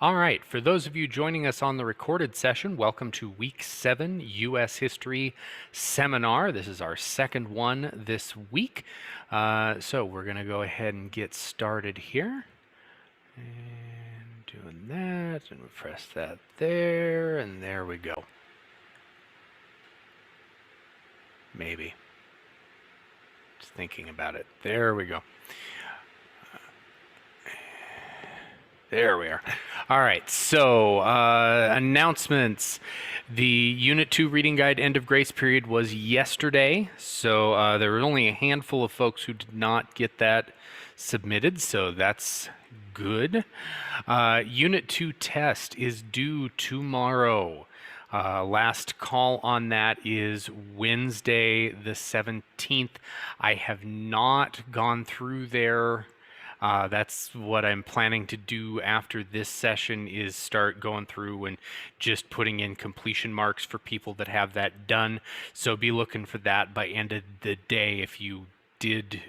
All right, for those of you joining us on the recorded session, welcome to Week 7 U.S. History Seminar. This is our second one this week. So we're going to go ahead and get started here. And doing that, and we press that there, and there we go. Maybe. Just thinking about it. There we go. There we are. All right, so announcements. The Unit 2 Reading Guide end of grace period was yesterday, so there were only a handful of folks who did not get that submitted, so that's good. Unit 2 test is due tomorrow. Last call on that is Wednesday the 17th. I have not gone through there. That's what I'm planning to do after this session is start going through and just putting in completion marks for people that have that done. So be looking for that by end of the day. If you did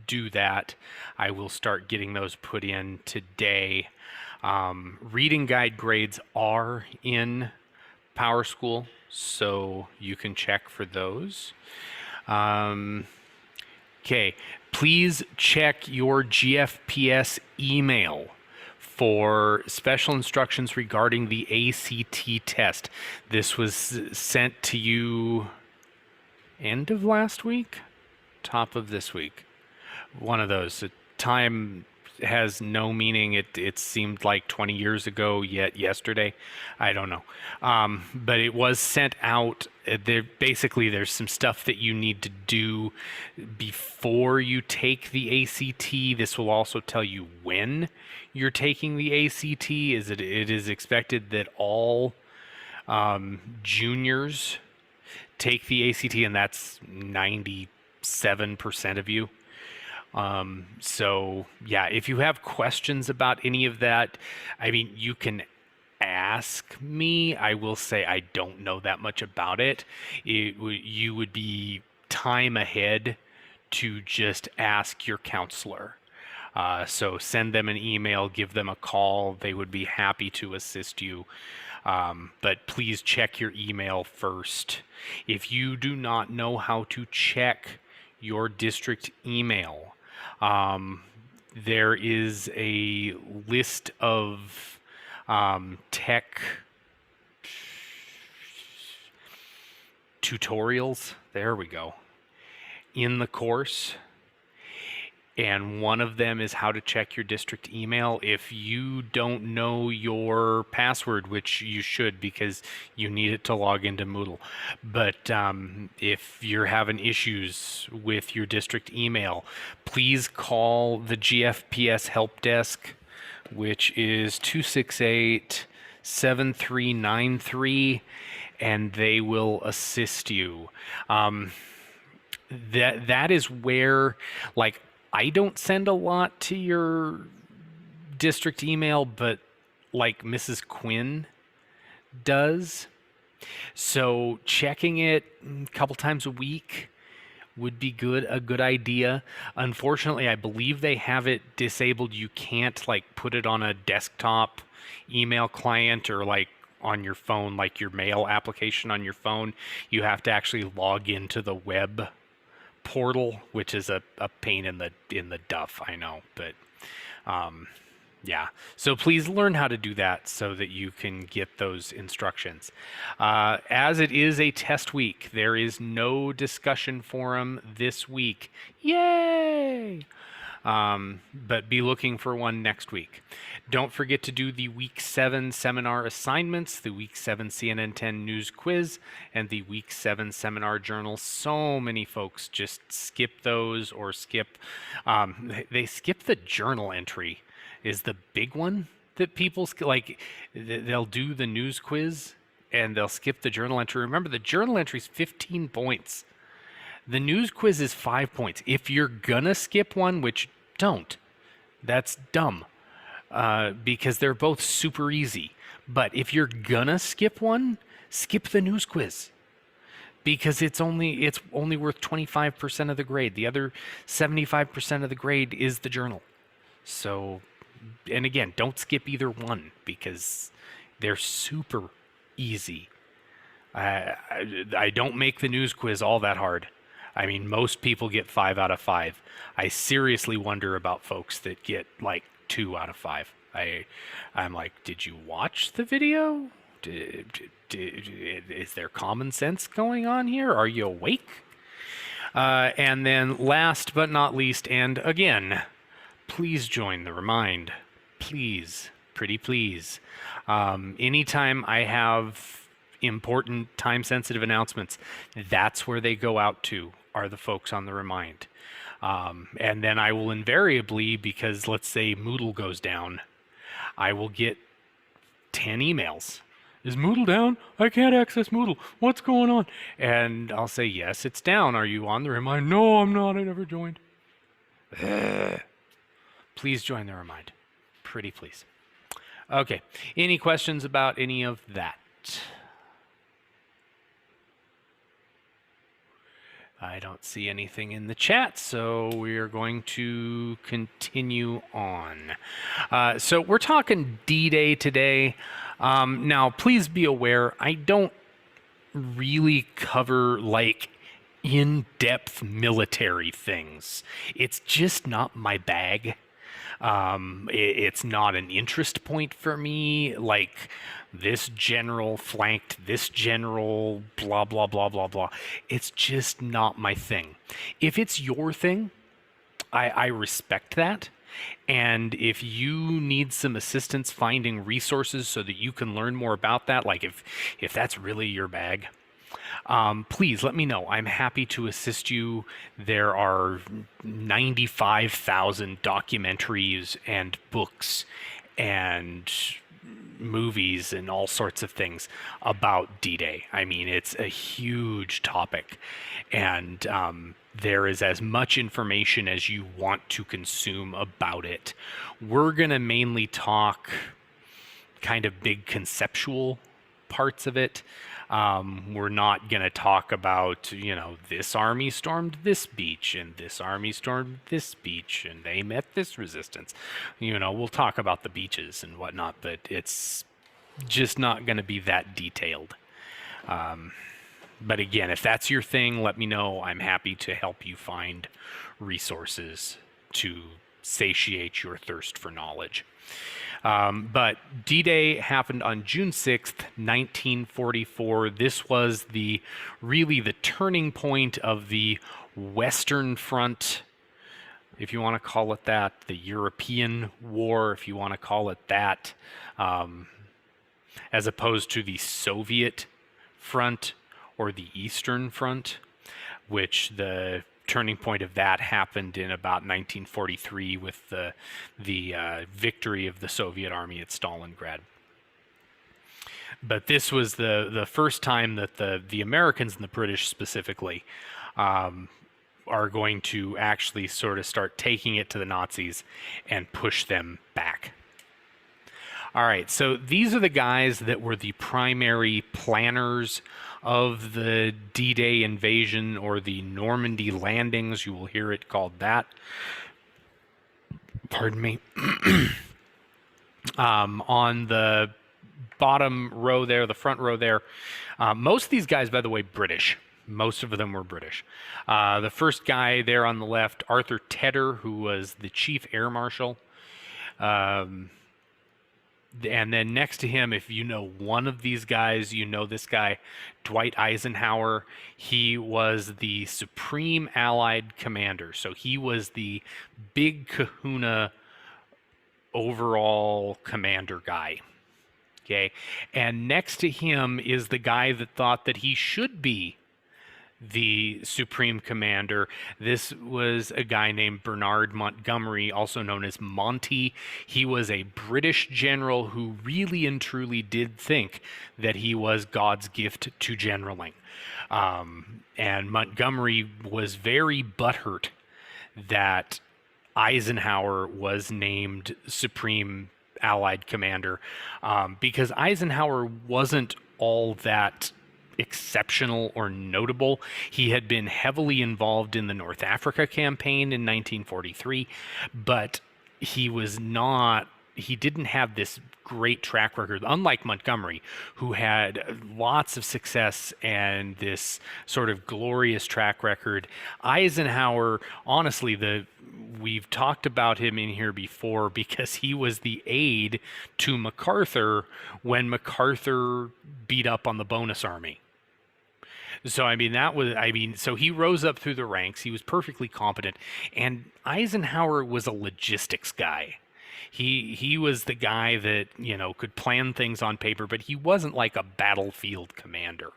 do that, I will start getting those put in today. Reading guide grades are in PowerSchool, so you can check for those. Okay, please check your GFPS email for special instructions regarding the ACT test. This was sent to you end of last week, top of this week. One of those. Time has no meaning. It seemed like 20 years ago, yet yesterday. I don't know. But it was sent out. Basically, there's some stuff that you need to do before you take the ACT. This will also tell you when you're taking the ACT. It is expected that all juniors take the ACT, and that's 97% of you. So yeah, if you have questions about any of that, I mean, you can ask me. I will say I don't know that much about it. You would be time ahead to just ask your counselor. So send them an email, give them a call. They would be happy to assist you. But please check your email first. If you do not know how to check your district email, there is a list of tech tutorials, there we go, in the course. And one of them is how to check your district email. If you don't know your password, which you should because you need it to log into Moodle, but if you're having issues with your district email, please call the GFPS help desk, which is 268-7393, and they will assist you. That is where, like, I don't send a lot to your district email, but like Mrs. Quinn does. So checking it a couple times a week would be a good idea. Unfortunately, I believe they have it disabled. You can't like put it on a desktop email client or like on your phone, like your mail application on your phone. You have to actually log into the web portal, which is a pain in the duff, I know, but yeah, so please learn how to do that so that you can get those instructions. As it is a test week, there is no discussion forum this week. Yay! But be looking for one next week. Don't forget to do the Week 7 seminar assignments, the Week 7 CNN 10 news quiz, and the Week 7 seminar journal. So many folks just skip those or skip, they skip the journal entry is the big one that people, like, they'll do the news quiz and they'll skip the journal entry. Remember, the journal entry is 15 points. The news quiz is 5 points. If you're gonna skip one, which don't, that's dumb, because they're both super easy. But if you're gonna skip one, skip the news quiz, because it's only worth 25% of the grade. The other 75% of the grade is the journal. So and again, don't skip either one because they're super easy. I don't make the news quiz all that hard. I mean, most people get 5 out of 5. I seriously wonder about folks that get like 2 out of 5. I'm like, did you watch the video? Is there common sense going on here? Are you awake? And then last but not least, and again, please join the Remind. Please, pretty please. Anytime I have important time-sensitive announcements, that's where they go out to, are the folks on the Remind. And then I will invariably, because let's say Moodle goes down, I will get 10 emails. Is Moodle down? I can't access Moodle. What's going on? And I'll say, yes, it's down. Are you on the Remind? No, I'm not. I never joined. Please join the Remind. Pretty please. Okay. Any questions about any of that? I don't see anything in the chat, so we are going to continue on. So we're talking D-Day today. Now, please be aware, I don't really cover like in-depth military things. It's just not my bag. It's not an interest point for me, like this general flanked this general, blah, blah, blah, blah, blah. It's just not my thing. If it's your thing, I respect that. And if you need some assistance finding resources so that you can learn more about that, like if that's really your bag, please let me know. I'm happy to assist you. There are 95,000 documentaries and books and movies and all sorts of things about D-Day. I mean, it's a huge topic, and there is as much information as you want to consume about it. We're going to mainly talk kind of big conceptual parts of it. We're not going to talk about, this army stormed this beach and this army stormed this beach and they met this resistance. We'll talk about the beaches and whatnot, but it's just not going to be that detailed. But again, if that's your thing, let me know. I'm happy to help you find resources to satiate your thirst for knowledge. But D-Day happened on June 6th, 1944. This was really the turning point of the Western Front, if you want to call it that, the European War, if you want to call it that, as opposed to the Soviet Front or the Eastern Front, which the turning point of that happened in about 1943 with the victory of the Soviet army at Stalingrad. But this was the first time that the Americans and the British specifically are going to actually sort of start taking it to the Nazis and push them back. All right, so these are the guys that were the primary planners of the D-Day invasion, or the Normandy landings. You will hear it called that. Pardon me. On the bottom row there, the front row there, most of these guys, by the way, British. Most of them were British. The first guy there on the left, Arthur Tedder, who was the chief air marshal. And then next to him, if you know one of these guys, you know this guy, Dwight Eisenhower. He was the Supreme Allied Commander. So he was the big kahuna overall commander guy. Okay. And next to him is the guy that thought that he should be the Supreme Commander. This was a guy named Bernard Montgomery, also known as Monty. He was a British general who really and truly did think that he was God's gift to generaling. And Montgomery was very butthurt that Eisenhower was named Supreme Allied Commander, because Eisenhower wasn't all that exceptional or notable. He had been heavily involved in the North Africa campaign in 1943, but he was not didn't have this great track record, unlike Montgomery, who had lots of success and this sort of glorious track record. Eisenhower, honestly, we've talked about him in here before because he was the aide to MacArthur when MacArthur beat up on the Bonus Army. So so he rose up through the ranks. He was perfectly competent, and Eisenhower was a logistics guy. He was the guy that, could plan things on paper, but he wasn't like a battlefield commander.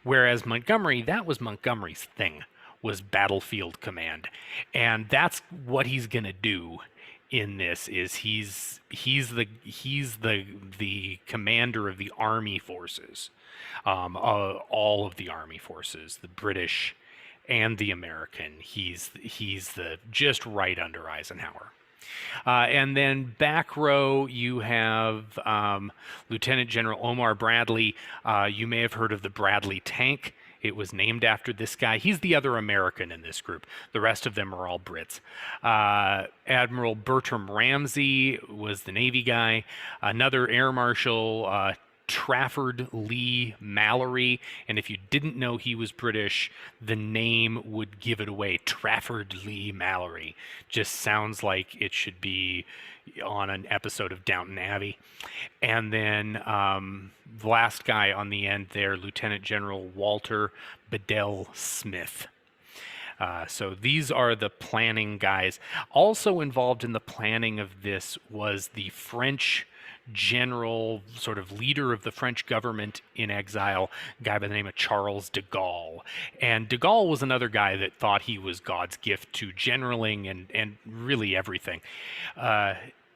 Whereas Montgomery, that was Montgomery's thing, was battlefield command. And that's what he's going to do in this. Is he's the commander of the army forces, all of the army forces, the British and the American. He's the just right under Eisenhower. And then back row, you have Lieutenant General Omar Bradley. You may have heard of the Bradley tank. It was named after this guy. He's the other American in this group. The rest of them are all Brits. Admiral Bertram Ramsay was the Navy guy. Another Air Marshal, Trafford Lee Mallory, and if you didn't know he was British, the name would give it away. Trafford Lee Mallory just sounds like it should be on an episode of Downton Abbey. And then the last guy on the end there, Lieutenant General Walter Bedell Smith. So these are the planning guys. Also involved in the planning of this was the French general, sort of leader of the French government in exile, a guy by the name of Charles de Gaulle. And de Gaulle was another guy that thought he was God's gift to generaling and really everything.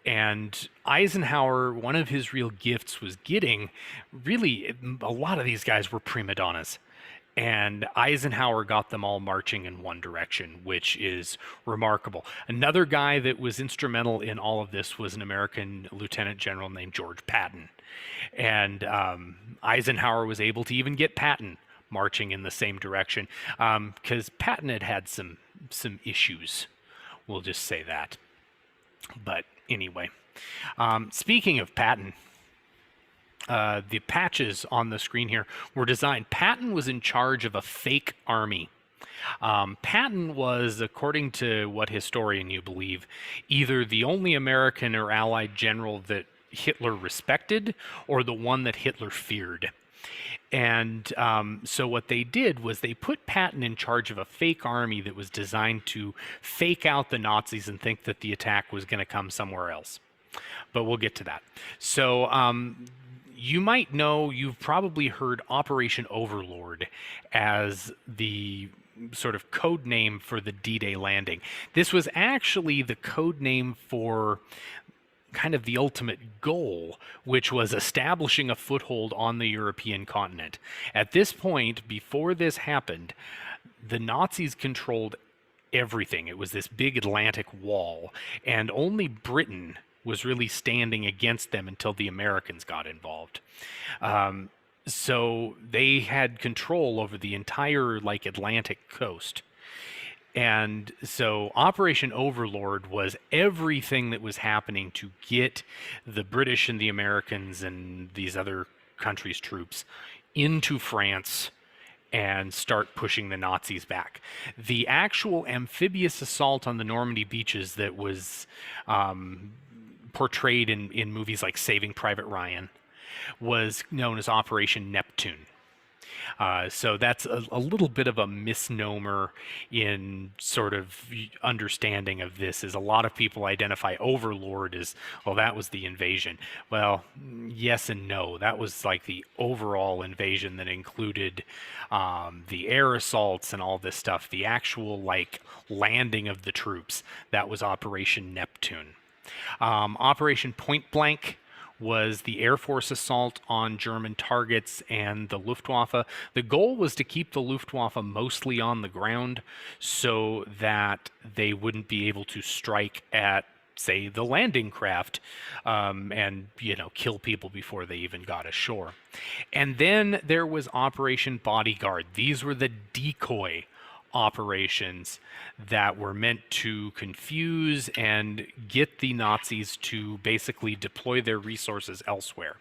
And Eisenhower, one of his real gifts was getting, really, a lot of these guys were prima donnas. And Eisenhower got them all marching in one direction, which is remarkable. Another guy that was instrumental in all of this was an American lieutenant general named George Patton. And Eisenhower was able to even get Patton marching in the same direction, because Patton had some issues. We'll just say that. But anyway, speaking of Patton, the patches on the screen here were designed. Patton was in charge of a fake army. Patton was, according to what historian you believe, either the only American or Allied general that Hitler respected or the one that Hitler feared. And so what they did was they put Patton in charge of a fake army that was designed to fake out the Nazis and think that the attack was going to come somewhere else. But we'll get to that. So you might know, you've probably heard Operation Overlord as the sort of code name for the D-Day landing. This was actually the code name for kind of the ultimate goal, which was establishing a foothold on the European continent. At this point, before this happened, the Nazis controlled everything. It was this big Atlantic wall, and only Britain was really standing against them until the Americans got involved. So they had control over the entire Atlantic coast. And so Operation Overlord was everything that was happening to get the British and the Americans and these other countries' troops into France and start pushing the Nazis back. The actual amphibious assault on the Normandy beaches that was portrayed in movies like Saving Private Ryan was known as Operation Neptune. So that's a little bit of a misnomer in sort of understanding of this, is a lot of people identify Overlord as, well, that was the invasion. Well, yes and no. That was like the overall invasion that included the air assaults and all this stuff. The actual landing of the troops, that was Operation Neptune. Operation Point Blank was the Air Force assault on German targets and the Luftwaffe. The goal was to keep the Luftwaffe mostly on the ground so that they wouldn't be able to strike at, say, the landing craft and, kill people before they even got ashore. And then there was Operation Bodyguard. These were the decoy operations that were meant to confuse and get the Nazis to basically deploy their resources elsewhere.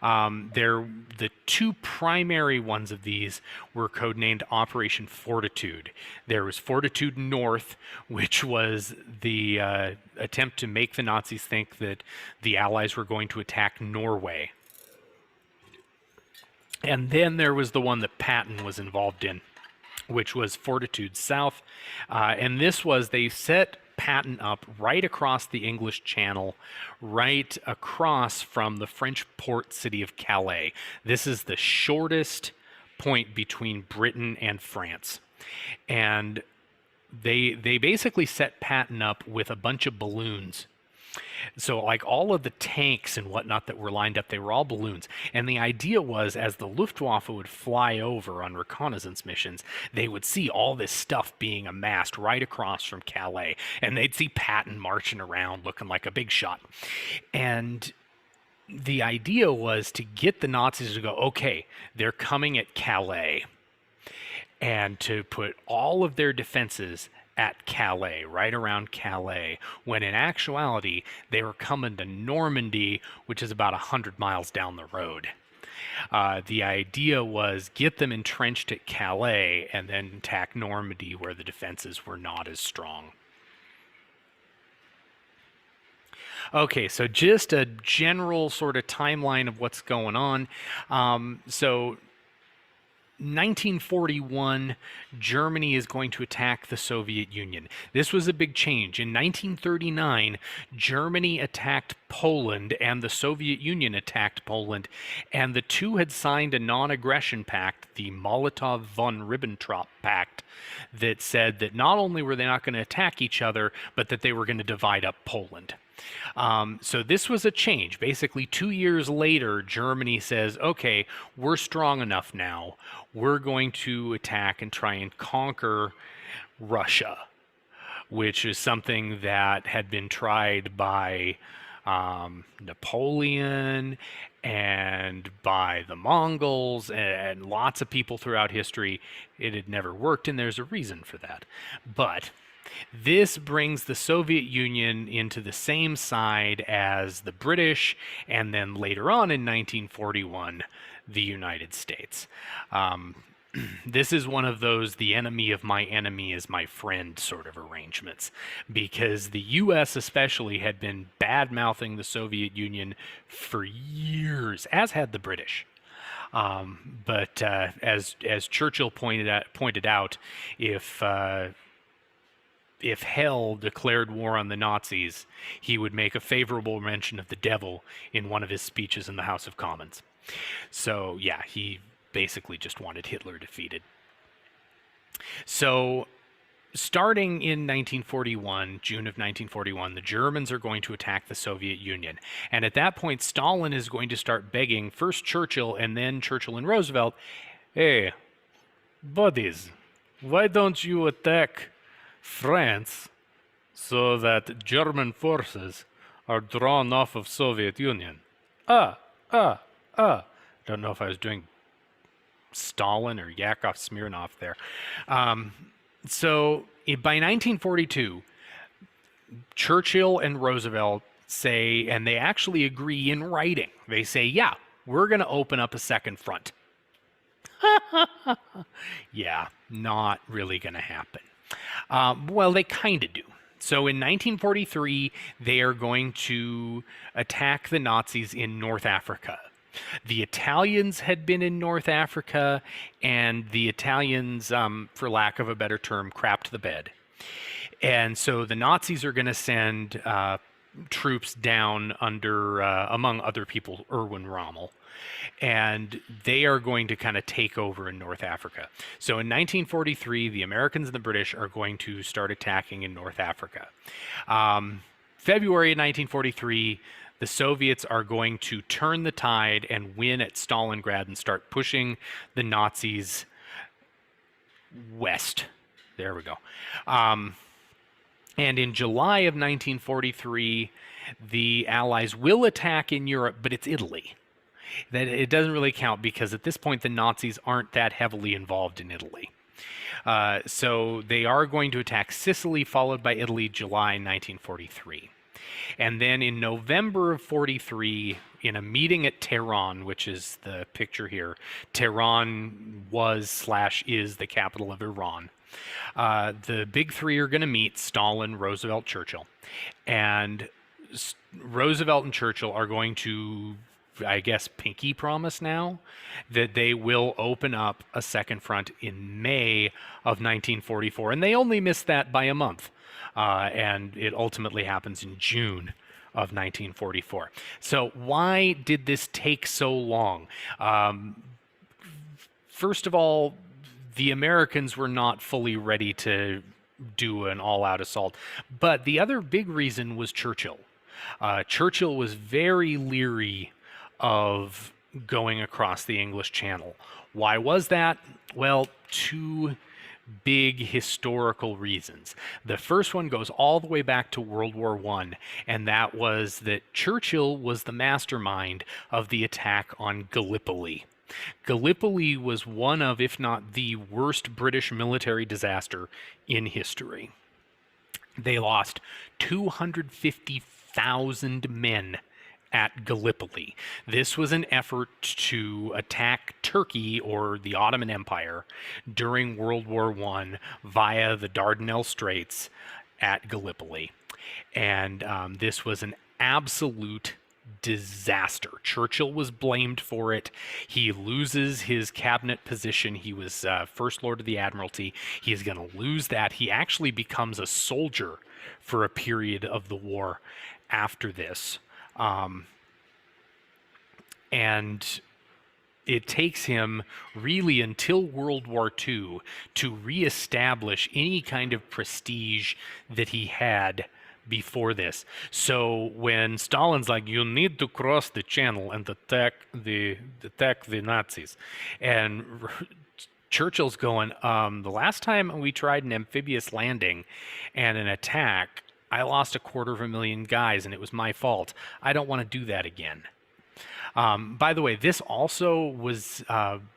The two primary ones of these were codenamed Operation Fortitude. There was Fortitude North, which was the attempt to make the Nazis think that the Allies were going to attack Norway. And then there was the one that Patton was involved in, which was Fortitude South. And this was, they set Patton up right across the English Channel, right across from the French port city of Calais. This is the shortest point between Britain and France. And they basically set Patton up with a bunch of balloons. So like all of the tanks and whatnot that were lined up, they were all balloons. And the idea was, as the Luftwaffe would fly over on reconnaissance missions, they would see all this stuff being amassed right across from Calais. And they'd see Patton marching around looking like a big shot. And the idea was to get the Nazis to go, okay, they're coming at Calais. And to put all of their defenses at Calais, right around Calais, when in actuality, they were coming to Normandy, which is about 100 miles down the road. The idea was get them entrenched at Calais and then attack Normandy, where the defenses were not as strong. Okay, so just a general sort of timeline of what's going on. 1941, Germany is going to attack the Soviet Union. This was a big change. In 1939, Germany attacked Poland and the Soviet Union attacked Poland, and the two had signed a non-aggression pact, the Molotov-von Ribbentrop Pact, that said that not only were they not going to attack each other, but that they were going to divide up Poland. So this was a change. Basically, 2 years later, Germany says, okay, we're strong enough now. We're going to attack and try and conquer Russia, which is something that had been tried by Napoleon and by the Mongols and lots of people throughout history. It had never worked, and there's a reason for that. But this brings the Soviet Union into the same side as the British, and then later on in 1941, the United States. This is one of those the enemy of my enemy is my friend sort of arrangements, because the U.S. especially had been bad-mouthing the Soviet Union for years, as had the British. But as Churchill pointed out, if hell declared war on the Nazis, he would make a favorable mention of the devil in one of his speeches in the House of Commons. So yeah, he basically just wanted Hitler defeated. So starting in 1941, June of 1941, the Germans are going to attack the Soviet Union. And at that point, Stalin is going to start begging first Churchill and then Churchill and Roosevelt, hey, buddies, why don't you attack France so that German forces are drawn off of Soviet Union? Don't know if I was doing Stalin or Yakov Smirnov there. So by 1942, Churchill and Roosevelt say, and they actually agree in writing, they say, yeah, we're going to open up a second front. Yeah, not really going to happen. Well, they kind of do. So in 1943, they are going to attack the Nazis in North Africa. The Italians had been in North Africa, and the Italians, for lack of a better term, crapped the bed. And so the Nazis are going to send troops down under, among other people, Erwin Rommel. And they are going to kind of take over in North Africa. So in 1943, the Americans and the British are going to start attacking in North Africa. February of 1943, the Soviets are going to turn the tide and win at Stalingrad and start pushing the Nazis west. There we go. And in July of 1943, the Allies will attack in Europe, but it's Italy. That it doesn't really count because at this point the Nazis aren't that heavily involved in Italy. So they are going to attack Sicily, followed by Italy, July 1943. And then in November of 43, in a meeting at Tehran, which is the picture here, Tehran was/is the capital of Iran. The big three are going to meet: Stalin, Roosevelt, Churchill. And Roosevelt and Churchill are going to, I guess, pinky promise now that they will open up a second front in May of 1944. And they only missed that by a month. And it ultimately happens in June of 1944. So why did this take so long? First of all, the Americans were not fully ready to do an all-out assault. But the other big reason was Churchill. Churchill was very leery of going across the English Channel. Why was that? Well, two big historical reasons. The first one goes all the way back to World War I, and that was that Churchill was the mastermind of the attack on Gallipoli. Gallipoli was one of, if not the worst British military disaster in history. They lost 250,000 men at Gallipoli. This was an effort to attack Turkey, or the Ottoman Empire, during World War I via the Dardanelles Straits at Gallipoli. And this was an absolute disaster. Churchill was blamed for it. He loses his cabinet position. He was First Lord of the Admiralty. He is going to lose that. He actually becomes a soldier for a period of the war after this. And it takes him really until World War II to reestablish any kind of prestige that he had before this. So when Stalin's like, you need to cross the channel and attack the Nazis, and Churchill's going, the last time we tried an amphibious landing and an attack, I lost 250,000 guys and it was my fault. I don't want to do that again. By the way, this also was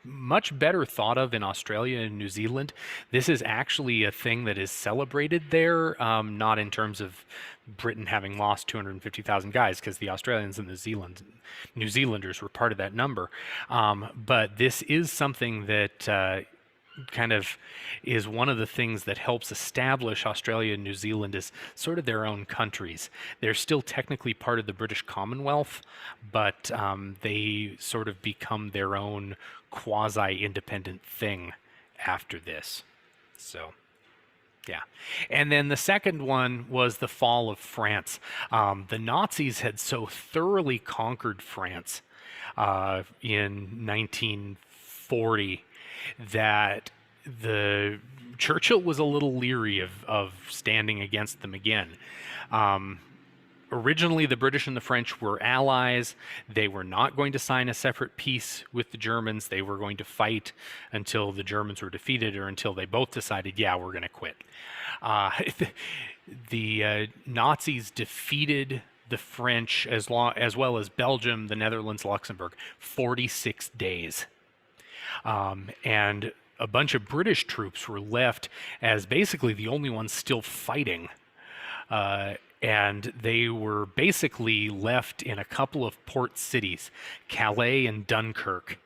much better thought of in Australia and New Zealand. This is actually a thing that is celebrated there, not in terms of Britain having lost 250,000 guys, because the Australians and New Zealanders were part of that number. But this is something that kind of is one of the things that helps establish Australia and New Zealand as sort of their own countries. They're still technically part of the British Commonwealth, but they sort of become their own quasi-independent thing after this. So, yeah. And then the second one was the fall of France. The Nazis had so thoroughly conquered France in 1940 that Churchill was a little leery of standing against them again. Originally, the British and the French were allies. They were not going to sign a separate peace with the Germans. They were going to fight until the Germans were defeated, or until they both decided, yeah, we're going to quit. The Nazis defeated the French, as well as Belgium, the Netherlands, Luxembourg, 46 days. And a bunch of British troops were left as basically the only ones still fighting. And they were basically left in a couple of port cities, Calais and Dunkirk.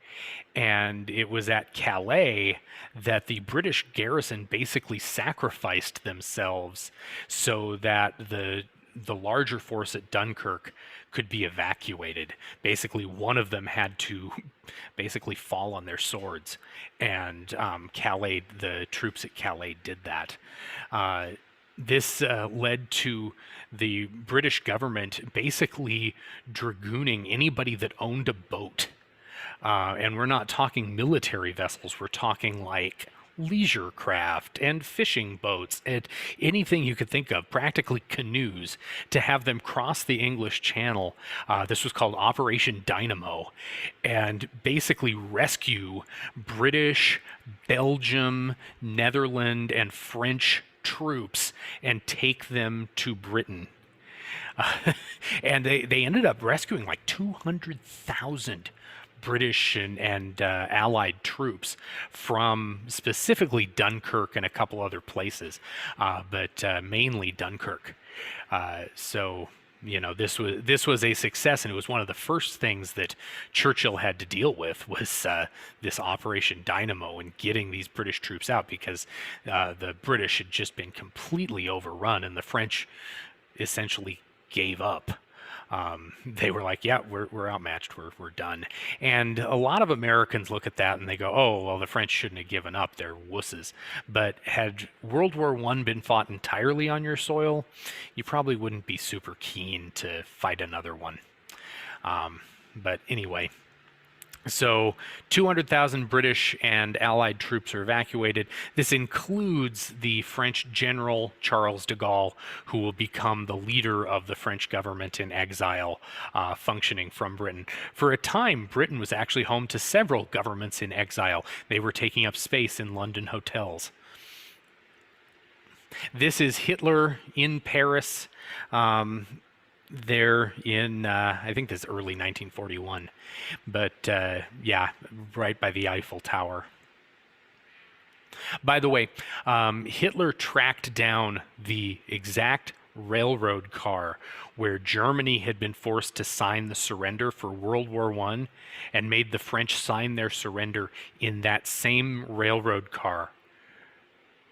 And it was at Calais that the British garrison basically sacrificed themselves so that the larger force at Dunkirk could be evacuated. Basically, one of them had to basically fall on their swords, and the troops at Calais did that. This led to the British government basically dragooning anybody that owned a boat. And we're not talking military vessels, we're talking like leisure craft and fishing boats and anything you could think of, practically canoes, to have them cross the English Channel. This was called Operation Dynamo, and basically rescue British, Belgium, Netherlands, and French troops and take them to Britain. And they ended up rescuing like 200,000 British and Allied troops from specifically Dunkirk and a couple other places, but mainly Dunkirk. So this was a success, and it was one of the first things that Churchill had to deal with was this Operation Dynamo and getting these British troops out, because the British had just been completely overrun, and the French essentially gave up. They were like, yeah, we're outmatched, we're done. And a lot of Americans look at that and they go, oh, well, the French shouldn't have given up, they're wusses. But had World War I been fought entirely on your soil, you probably wouldn't be super keen to fight another one. But anyway, so 200,000 British and Allied troops are evacuated. This includes the French general Charles de Gaulle, who will become the leader of the French government in exile, functioning from Britain. For a time, Britain was actually home to several governments in exile. They were taking up space in London hotels. This is Hitler in Paris. There in, I think this is early 1941, but yeah, right by the Eiffel Tower. By the way, Hitler tracked down the exact railroad car where Germany had been forced to sign the surrender for World War I, and made the French sign their surrender in that same railroad car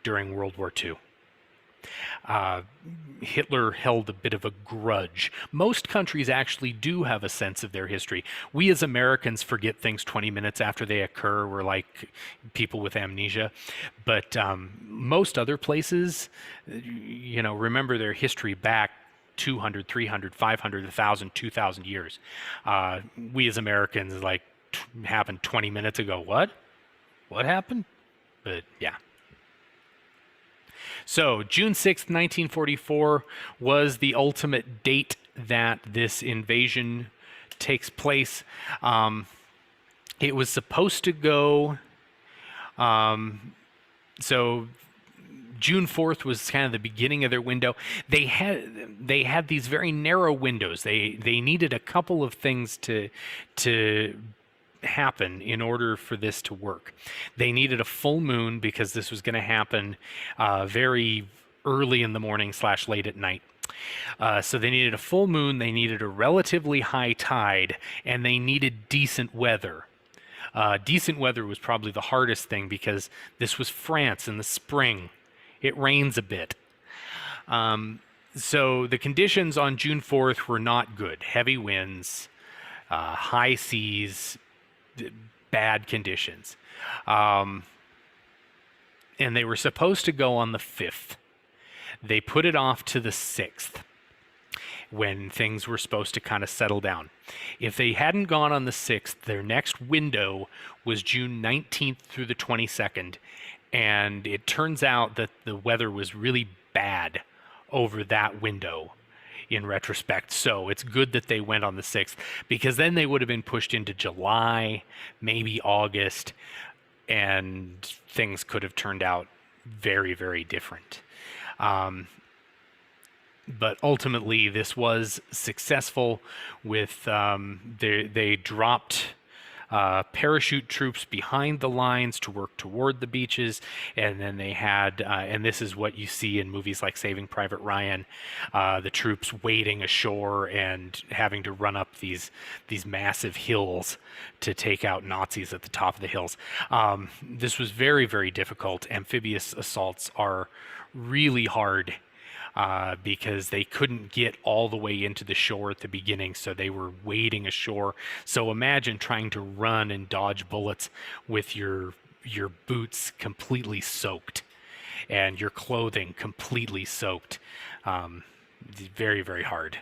during World War II. Hitler held a bit of a grudge. Most countries actually do have a sense of their history. We as Americans forget things 20 minutes after they occur. We're like people with amnesia. But most other places, remember their history back 200, 300, 500, 1,000, 2,000 years. We as Americans, like, happened 20 minutes ago. What? What happened? But yeah. So June 6th, 1944 was the ultimate date that this invasion takes place. It was supposed to go, so June 4th was kind of the beginning of their window. They had these very narrow windows. They needed a couple of things to happen in order for this to work. They needed a full moon, because this was going to happen very early in the morning / late at night. So they needed a full moon, they needed a relatively high tide, and they needed decent weather. Decent weather was probably the hardest thing, because this was France in the spring. It rains a bit. So the conditions on June 4th were not good. Heavy winds, high seas, bad conditions. And they were supposed to go on the 5th. They put it off to the 6th, when things were supposed to kind of settle down. If they hadn't gone on the 6th, their next window was June 19th through the 22nd. And it turns out that the weather was really bad over that window in retrospect. So it's good that they went on the 6th, because then they would have been pushed into July, maybe August, and things could have turned out very, very different. But ultimately, this was successful. With they dropped parachute troops behind the lines to work toward the beaches, and then they had, and this is what you see in movies like Saving Private Ryan, the troops wading ashore and having to run up these massive hills to take out Nazis at the top of the hills. This was very, very difficult. Amphibious assaults are really hard, because they couldn't get all the way into the shore at the beginning, so they were wading ashore. So imagine trying to run and dodge bullets with your boots completely soaked and your clothing completely soaked. Very, very hard.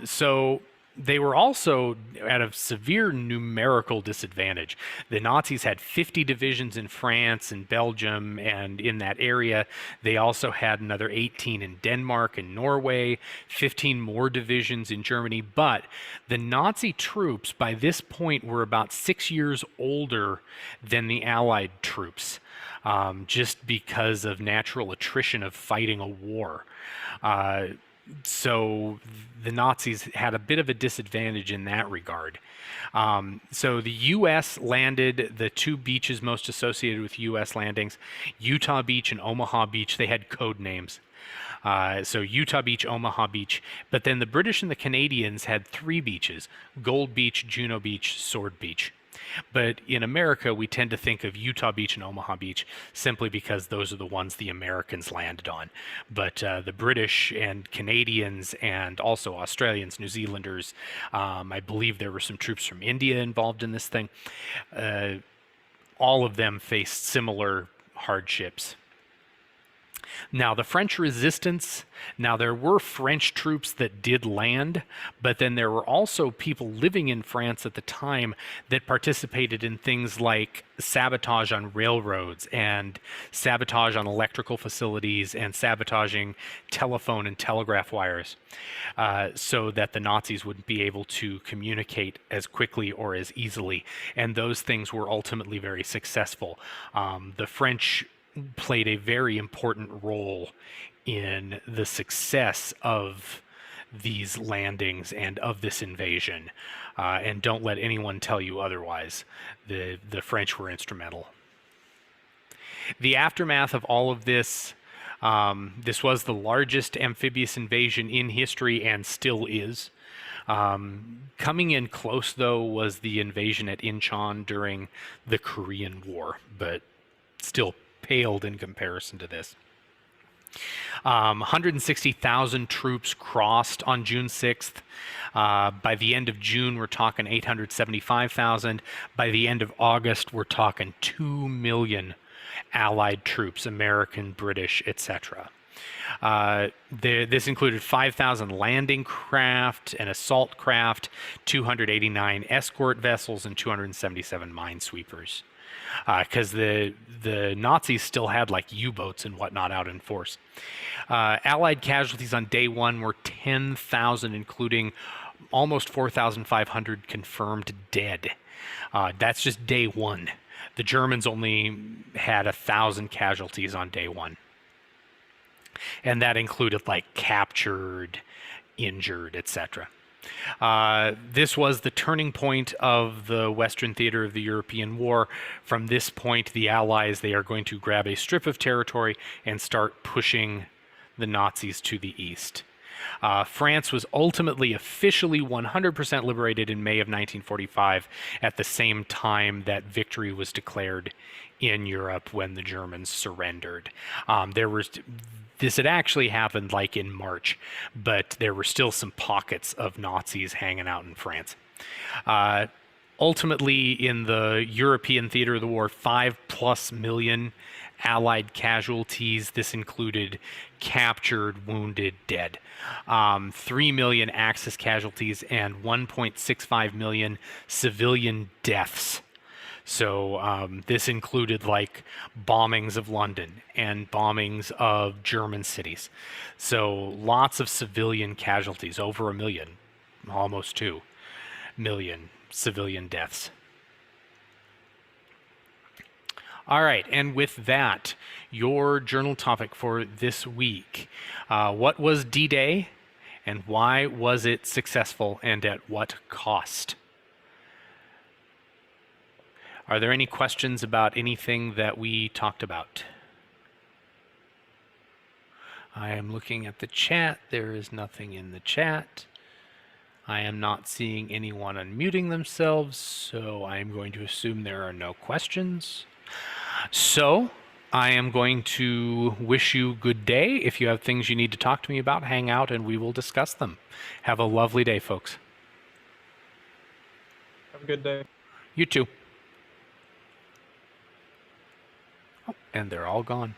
So they were also at a severe numerical disadvantage. The Nazis had 50 divisions in France and Belgium and in that area. They also had another 18 in Denmark and Norway, 15 more divisions in Germany. But the Nazi troops by this point were about 6 years older than the Allied troops, just because of natural attrition of fighting a war. So the Nazis had a bit of a disadvantage in that regard. So the U.S. landed the two beaches most associated with U.S. landings, Utah Beach and Omaha Beach. They had code names. So Utah Beach, Omaha Beach. But then the British and the Canadians had three beaches: Gold Beach, Juno Beach, Sword Beach. But in America, we tend to think of Utah Beach and Omaha Beach simply because those are the ones the Americans landed on. But the British and Canadians and also Australians, New Zealanders, I believe there were some troops from India involved in this thing. All of them faced similar hardships. Now, the French resistance, now there were French troops that did land, but then there were also people living in France at the time that participated in things like sabotage on railroads and sabotage on electrical facilities and sabotaging telephone and telegraph wires, so that the Nazis wouldn't be able to communicate as quickly or as easily. And those things were ultimately very successful. The French played a very important role in the success of these landings and of this invasion. And don't let anyone tell you otherwise. The French were instrumental. The aftermath of all of this, this was the largest amphibious invasion in history and still is. Coming in close, though, was the invasion at Incheon during the Korean War, but still paled in comparison to this. 160,000 troops crossed on June 6th. By the end of June, we're talking 875,000. By the end of August, we're talking 2 million Allied troops, American, British, etc. This included 5,000 landing craft and assault craft, 289 escort vessels, and 277 minesweepers. Because the Nazis still had like U-boats and whatnot out in force. Allied casualties on day one were 10,000, including almost 4,500 confirmed dead. That's just day one. The Germans only had 1,000 casualties on day one. And that included like captured, injured, etc. This was the turning point of the Western theater of the European War. From this point, the Allies, they are going to grab a strip of territory and start pushing the Nazis to the east. France was ultimately officially 100% liberated in May of 1945, at the same time that victory was declared in Europe when the Germans surrendered. This had actually happened like in March, but there were still some pockets of Nazis hanging out in France. Ultimately, in the European theater of the war, 5+ million Allied casualties. This included captured, wounded, dead. 3 million Axis casualties and 1.65 million civilian deaths. So this included like bombings of London and bombings of German cities. So lots of civilian casualties, over 1 million, almost 2 million civilian deaths. All right, and with that, your journal topic for this week. What was D-Day, and why was it successful, and at what cost? Are there any questions about anything that we talked about? I am looking at the chat. There is nothing in the chat. I am not seeing anyone unmuting themselves, so I am going to assume there are no questions. So I am going to wish you good day. If you have things you need to talk to me about, hang out and we will discuss them. Have a lovely day, folks. Have a good day. You too. Oh, and they're all gone.